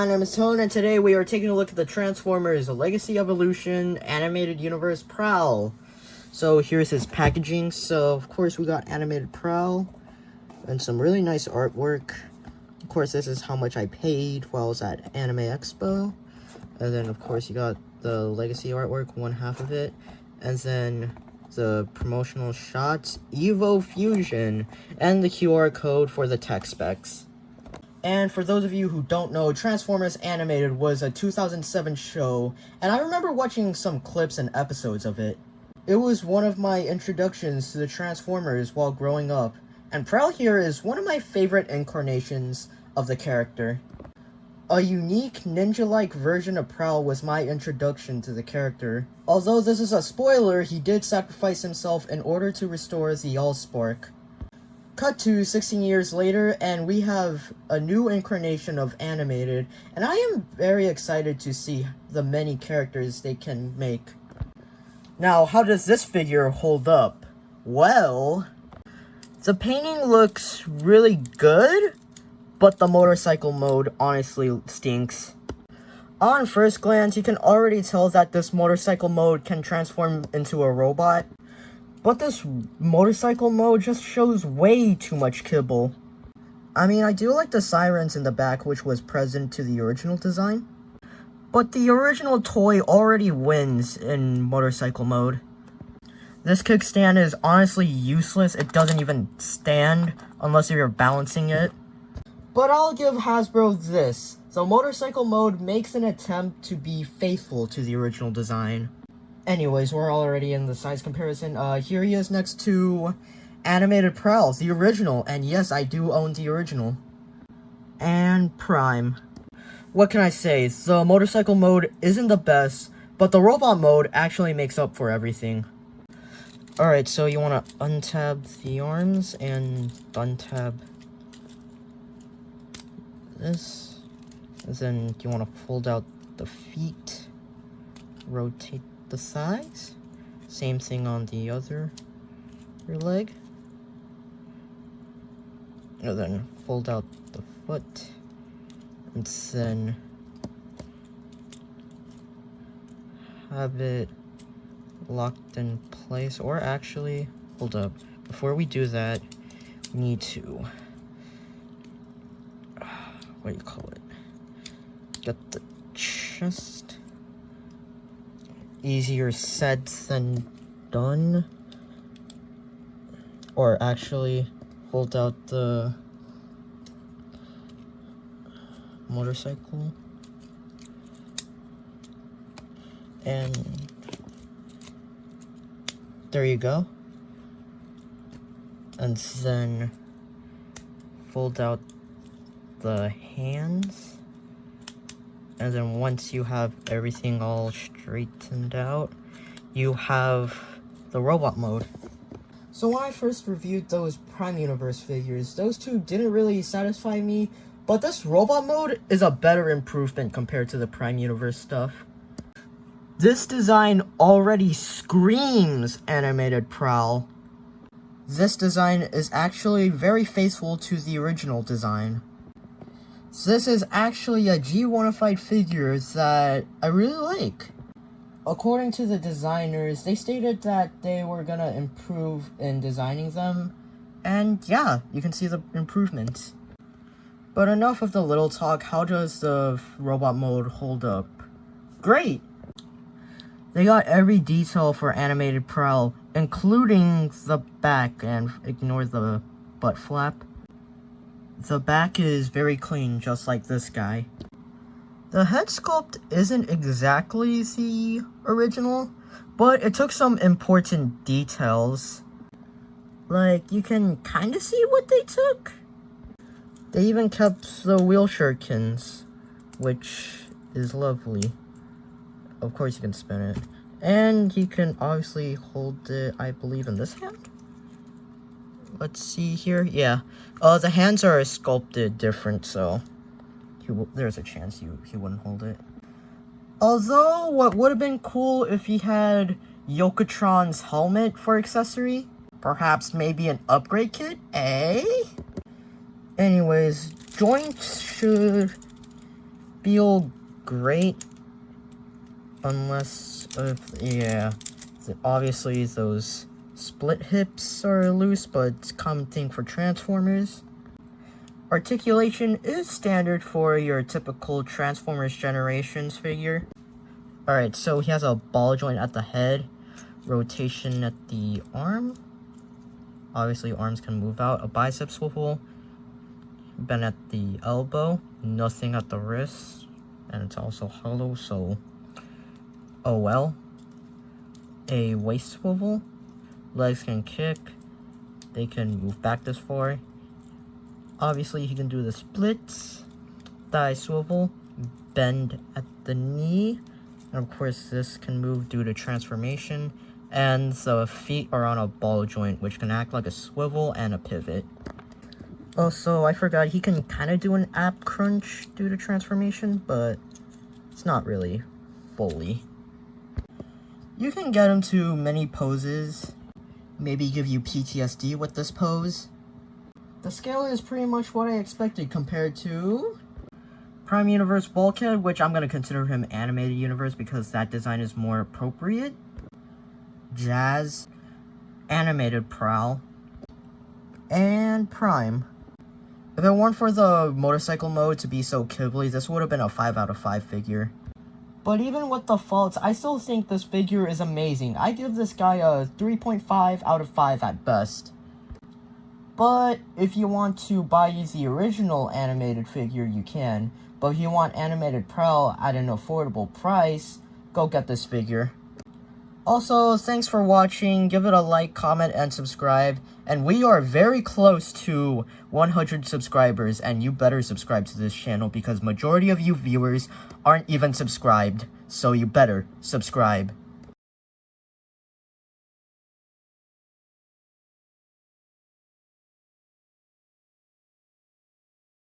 my name is Tone, and today we are taking a look at the Transformers Legacy Evolution Animated Universe Prowl. So here's his packaging. So of course we got animated Prowl and some really nice artwork. Of course this is how much I paid while I was at Anime Expo. And then of course you got the Legacy artwork, one half of it. And then the promotional shots, Evo Fusion, and the QR code for the tech specs. And for those of you who don't know, Transformers Animated was a 2007 show, and I remember watching some clips and episodes of it. It was one of my introductions to the Transformers while growing up, and Prowl here is one of my favorite incarnations of the character. A unique ninja-like version of Prowl was my introduction to the character. Although this is a spoiler, he did sacrifice himself in order to restore the Allspark. Cut to 16 years later, and we have a new incarnation of Animated, and I am very excited to see the many characters they can make. Now, how does this figure hold up? Well, the painting looks really good, but the motorcycle mode honestly stinks. On first glance, you can already tell that this motorcycle mode can transform into a robot. But this motorcycle mode just shows way too much kibble. I mean, I do like the sirens in the back, which was present to the original design. But the original toy already wins in motorcycle mode. This kickstand is honestly useless. It doesn't even stand unless you're balancing it. But I'll give Hasbro this. The motorcycle mode makes an attempt to be faithful to the original design. Anyways, we're already in the size comparison. Here he is next to Animated Prowl, the original. And yes, I do own the original. And Prime. What can I say? The motorcycle mode isn't the best, but the robot mode actually makes up for everything. Alright, so you want to untab the arms and untab this. And then you want to fold out the feet, rotate the thighs, same thing on the other leg, and then fold out the foot, and then have it locked in place. Or actually, hold up, before we do that, we need to, what do you call it, get the chest. Easier said than done. Or actually, hold out the motorcycle. And there you go. And then fold out the hands. And then once you have everything all straightened out, you have the robot mode. So when I first reviewed those Prime Universe figures, those two didn't really satisfy me, but this robot mode is a better improvement compared to the Prime Universe stuff. This design already screams Animated Prowl. This design is actually very faithful to the original design. This is actually a G1-ified figure that I really like. According to the designers, they stated that they were gonna improve in designing them, and yeah, you can see the improvements. But enough of the little talk. How does the robot mode hold up? Great! They got every detail for Animated Prowl, including the back, and ignore the butt flap. The back is very clean, just like this guy. The head sculpt isn't exactly the original, but it took some important details. Like, you can kind of see what they took. They even kept the wheel shurikens, which is lovely. Of course you can spin it. And you can obviously hold it, I believe, in this hand? Let's see here. Yeah. The hands are sculpted different, so there's a chance he wouldn't hold it. Although, what would have been cool if he had Yokotron's helmet for accessory? Perhaps maybe an upgrade kit, eh? Anyways, joints should feel great unless, yeah, obviously those split hips are loose, but it's a common thing for Transformers. Articulation is standard for your typical Transformers Generations figure. Alright, so he has a ball joint at the head, rotation at the arm. Obviously arms can move out, a bicep swivel, bend at the elbow, nothing at the wrist, and it's also hollow, so oh well. A waist swivel, legs can kick, they can move back this far. Obviously he can do the splits, thigh swivel, bend at the knee, and of course this can move due to transformation, and the feet are on a ball joint which can act like a swivel and a pivot. Also, I forgot, he can kind of do an ab crunch due to transformation, but it's not really fully. You can get him to many poses, maybe give you PTSD with this pose. The scale is pretty much what I expected compared to Prime Universe Bulkhead, which I'm going to consider him Animated Universe because that design is more appropriate. Jazz, Animated Prowl, and Prime. If it weren't for the motorcycle mode to be so kibbly, this would have been a 5 out of 5 figure. But even with the faults, I still think this figure is amazing. I give this guy a 3.5 out of 5 at best. But if you want to buy the original animated figure, you can. But if you want Animated Prowl at an affordable price, go get this figure. Also, thanks for watching. Give it a like, comment, and subscribe. And we are very close to 100 subscribers, and you better subscribe to this channel because majority of you viewers aren't even subscribed. So you better subscribe.